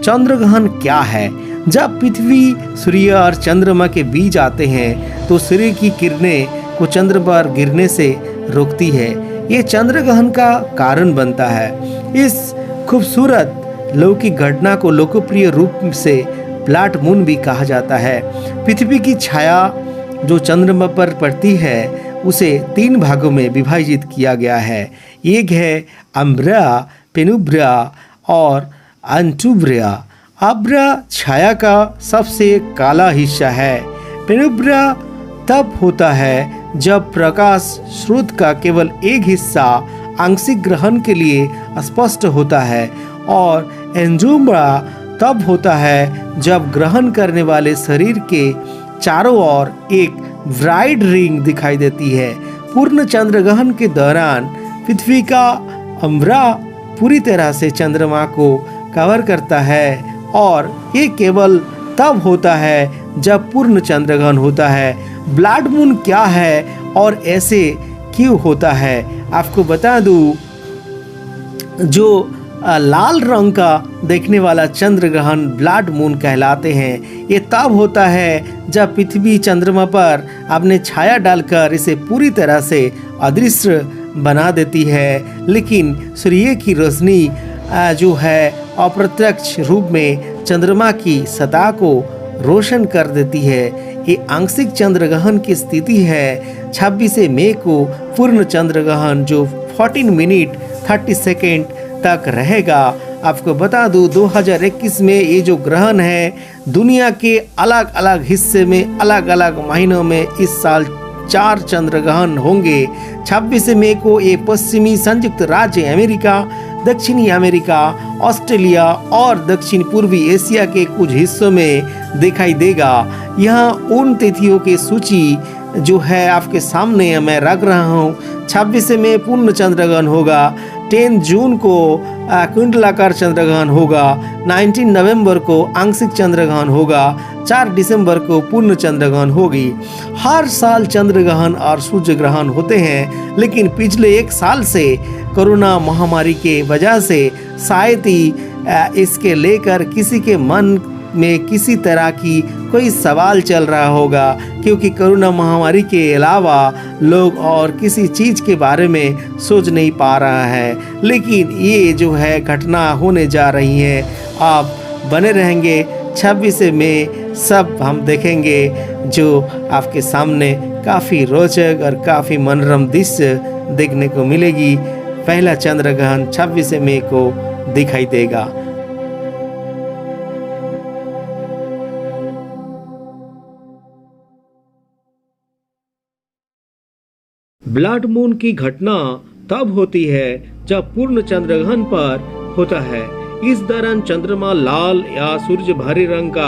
चंद्र ग्रहण क्या है? जब पृथ्वी, सूर्य और चंद्रमा के बीच आते हैं तो सूर्य की किरणें को चंद्र पर गिरने से रोकती है। ये चंद्र ग्रहण का कारण बनता है। इस खूबसूरत लौकिक घटना को लोकप्रिय रूप से ब्लड मून भी कहा जाता है। पृथ्वी की छाया जो चंद्रमा पर पड़ती है उसे 3 भागों में विभाजित किया गया है। एक है अम्ब्रा, पेनुब्रा और अंटुब्रा। अम्ब्रा छाया का सबसे काला हिस्सा है। पेनुब्रा तब होता है जब प्रकाश स्रोत का केवल एक हिस्सा आंशिक ग्रहण के लिए स्पष्ट होता है, और एंजुब्रा तब होता है जब ग्रहण करने वाले शरीर के चारों ओर एक ब्राइट रिंग दिखाई देती है। पूर्ण चंद्र ग्रहण के दौरान पृथ्वी का अम्ब्रा पूरी तरह से चंद्रमा को कवर करता है, और ये केवल तब होता है जब पूर्ण चंद्र ग्रहण होता है। ब्लड मून क्या है और ऐसे क्यों होता है, आपको बता दूं, जो लाल रंग का देखने वाला चंद्र ग्रहण ब्लड मून कहलाते हैं। ये तब होता है जब पृथ्वी चंद्रमा पर अपने छाया डालकर इसे पूरी तरह से अदृश्य बना देती है, लेकिन सूर्य की रोशनी जो है अप्रत्यक्ष रूप में चंद्रमा की सतह को रोशन कर देती है। ये आंशिक चंद्र ग्रहण की स्थिति है। 26 मई को पूर्ण चंद्र ग्रहण जो 14 मिनट 30 सेकेंड तक रहेगा। आपको बता दूं 2021 में ये जो ग्रहण है दुनिया के अलग अलग हिस्से में अलग अलग महीनों में इस साल 4 चंद्र ग्रहण होंगे। 26 मई को ये पश्चिमी संयुक्त राज्य अमेरिका, दक्षिणी अमेरिका, ऑस्ट्रेलिया और दक्षिण पूर्वी एशिया के कुछ हिस्सों में दिखाई देगा। यहाँ उन तिथियों की सूची जो है आपके सामने मैं रख रहा हूँ। 26 में पूर्ण चंद्र ग्रहण होगा, 10 जून को कुंडलाकार चंद्र ग्रहण होगा, 19 नवंबर को आंशिक चंद्र ग्रहण होगा, 4 दिसंबर को पूर्ण चंद्र ग्रहण होगी। हर साल चंद्र ग्रहण और सूर्य ग्रहण होते हैं, लेकिन पिछले 1 साल से कोरोना महामारी के वजह से शायद ही इसके लेकर किसी के मन में किसी तरह की कोई सवाल चल रहा होगा, क्योंकि कोरोना महामारी के अलावा लोग और किसी चीज़ के बारे में सोच नहीं पा रहा है। लेकिन ये जो है घटना होने जा रही है, आप बने रहेंगे। 26 में सब हम देखेंगे जो आपके सामने काफ़ी रोचक और काफ़ी मनोरम दृश्य देखने को मिलेगी। पहला चंद्र ग्रहण 26 मई को दिखाई देगा। ब्लड मून की घटना तब होती है जब पूर्ण चंद्र ग्रहण पर होता है। इस दौरान चंद्रमा लाल या सूर्य भरे रंग का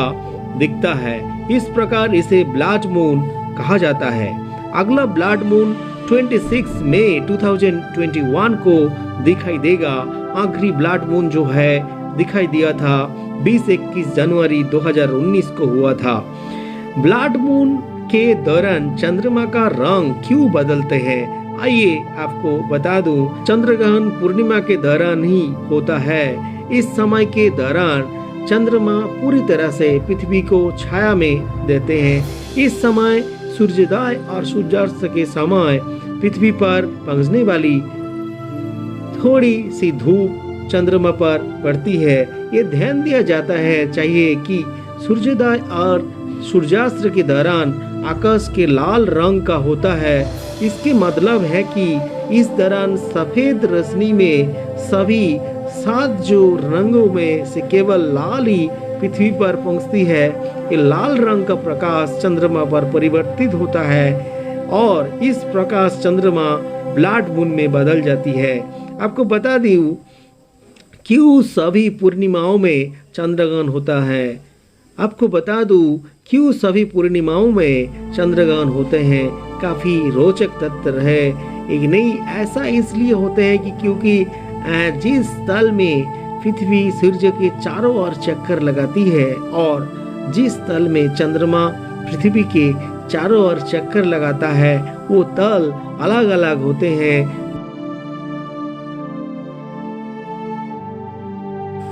दिखता है। इस प्रकार इसे ब्लड मून कहा जाता है। अगला ब्लड मून 26 मई 2021 को दिखाई देगा। आखिरी ब्लड मून जो है दिखाई दिया था 20-21 जनवरी 2019 को हुआ था। ब्लड मून के दौरान चंद्रमा का रंग क्यों बदलते हैं, आइए आपको बता दूं। चंद्र ग्रहण पूर्णिमा के दौरान ही होता है। इस समय के दौरान चंद्रमा पूरी तरह से पृथ्वी को छाया में देते हैं। इस समय सूर्योदय और सूर्यास्त के समय पृथ्वी पर पहुंचने वाली थोड़ी सी धूप चंद्रमा पर पड़ती है। ये ध्यान दिया जाता है चाहिए कि सूर्योदय और सूर्यास्त के दौरान आकाश के लाल रंग का होता है। इसके मतलब है कि इस दौरान सफेद रोशनी में सभी 7 जो रंगों में से केवल लाल ही पृथ्वी पर पहुंचती है। ये लाल रंग का प्रकाश चंद्रमा पर परिवर्तित होता है और इस प्रकाश चंद्रमा ब्लड मून में बदल जाती है। आपको बता दूं क्यों सभी पूर्णिमाओं में चंद्रग्रहण होता है। आपको बता दूं क्यों सभी पूर्णिमाओं में चंद्रग्रहण होते हैं। काफ़ी रोचक तथ्य है। एक नहीं, ऐसा इसलिए होते हैं कि क्योंकि जिस तल में पृथ्वी सूर्य के चारों ओर चक्कर लगाती है और जिस तल में चंद्रमा पृथ्वी के चारों ओर चक्कर लगाता है वो तल अलग अलग होते हैं।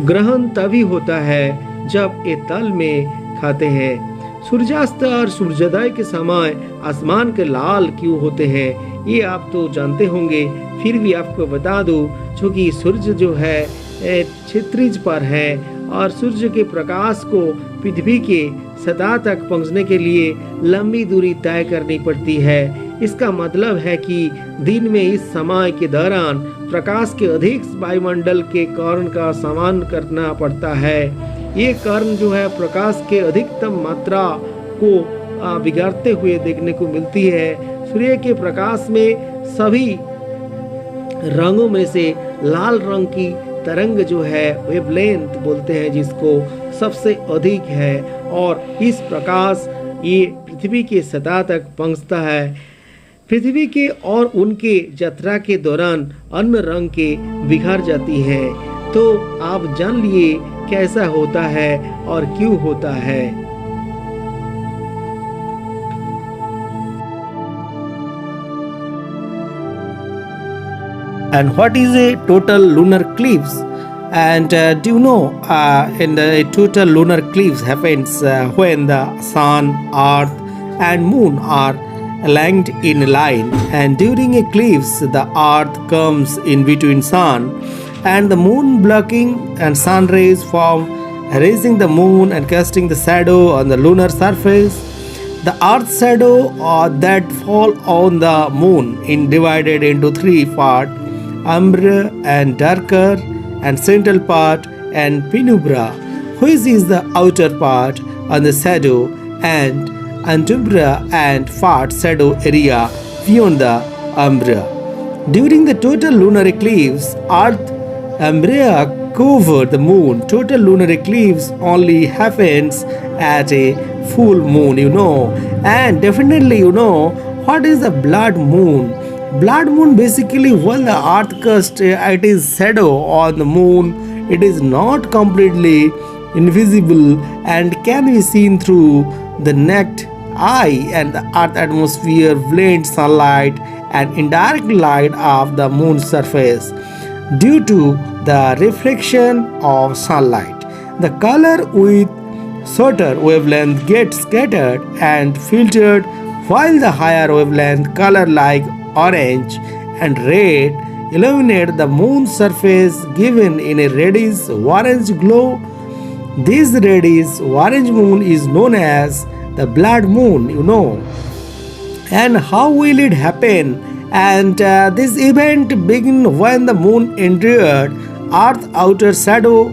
ग्रहण तभी होता है जब ये तल में खाते हैं। सूर्यास्त और सूर्योदय के समय आसमान के लाल क्यों होते हैं ये आप तो जानते होंगे, फिर भी आपको बता दूं, क्योंकि सूर्य जो है क्षितिज पर है और सूर्य के प्रकाश को पृथ्वी के सतह तक पहुंचने के लिए लंबी दूरी तय करनी पड़ती है। इसका मतलब है कि दिन में इस समय के दौरान प्रकाश के अधिक वायुमंडल के कारण का सामना करना पड़ता है। ये कारण जो है प्रकाश के अधिकतम मात्रा को बिगाड़ते हुए देखने को मिलती है। सूर्य के प्रकाश में सभी रंगों में से लाल रंग की तरंग जो है वेवलेंथ बोलते हैं जिसको, सबसे अधिक है और इस प्रकाश ये पृथ्वी के सतह तक पहुंचता है। पृथ्वी के और उनके यात्रा के दौरान अन्य रंग के बिखर जाती है। तो आप जान लिए कैसा होता है और क्यों होता है। And what is a total lunar eclipse? And do you know, in the total lunar eclipse happens when the sun, earth, and moon are aligned in a line. And during eclipse, the earth comes in between sun and the moon, blocking and sun rays from raising the moon and casting the shadow on the lunar surface. The earth's shadow that fall on the moon is divided into three parts: umbra and darker and central part and penumbra, which is the outer part on the shadow, and antumbra and far shadow area beyond the umbra. During the total lunar eclipse, earth umbra cover the moon. Total lunar eclipse only happens at a full moon, and definitely what is the blood moon. Blood moon basically when the earth casts its shadow on the moon, it is not completely invisible and can be seen through the naked eye, and the earth atmosphere blends sunlight and indirect light of the moon's surface. Due to the reflection of sunlight, the color with shorter wavelength gets scattered and filtered, while the higher wavelength color like orange and red illuminate the moon's surface, given in a reddish orange glow. This reddish orange moon is known as the blood moon. And how will it happen? And this event begin when the moon entered Earth's outer shadow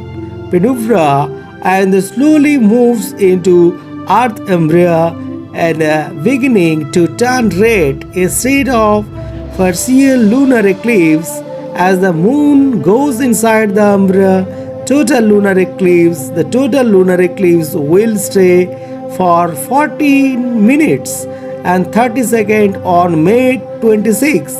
penumbra and slowly moves into Earth umbra and beginning to turn red, a state of partial lunar eclipse. As the moon goes inside the umbra, total lunar eclipse, the total lunar eclipse will stay for 14 minutes and 30 seconds on May 26.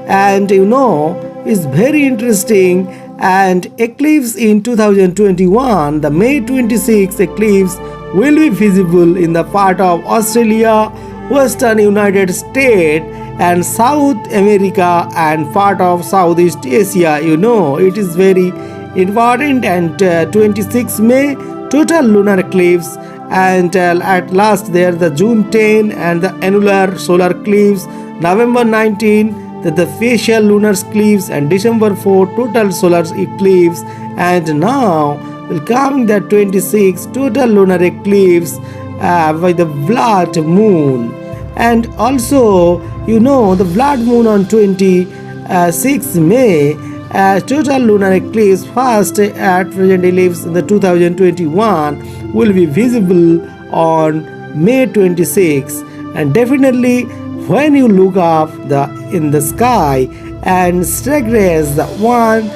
And it's very interesting. And eclipse in 2021, the May 26 eclipse will be visible in the part of Australia, Western United States, and South America and part of Southeast Asia. It is very important. And 26 May total lunar eclipse, and at last there the June 10 and the annular solar eclipse, November 19 the facial lunar eclipse, and December 4 total solar eclipse, and now will come the 26 total lunar eclipse by the blood moon. And also the blood moon on 26 May total lunar eclipse first at present eclipse in the 2021 will be visible on May 26. And definitely when you look up in the sky and staircase, the one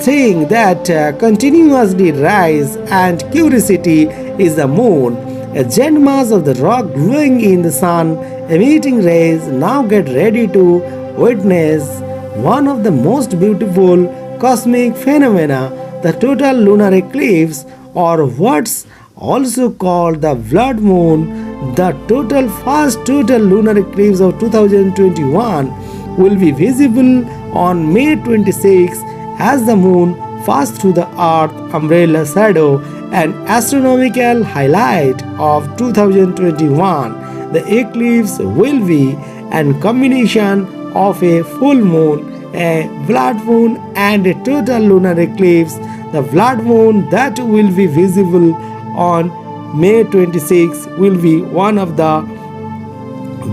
thing that continuously rise and curiosity is the moon, a giant mass of the rock glowing in the sun, emitting rays. Now get ready to witness one of the most beautiful cosmic phenomena, the total lunar eclipse, or what's also called the blood moon. The first total lunar eclipse of 2021 will be visible on May 26 as the moon pass through the Earth umbrella shadow, an astronomical highlight of 2021. The eclipse will be a combination of a full moon, a blood moon, and a total lunar eclipse. The blood moon that will be visible on May 26 will be one of the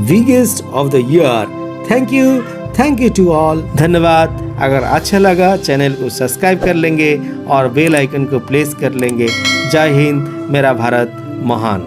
biggest of the year. Thank you to all. धन्यवाद। अगर अच्छा लगा channel को subscribe कर लेंगे और bell icon को press कर लेंगे। जय हिंद, मेरा भारत महान।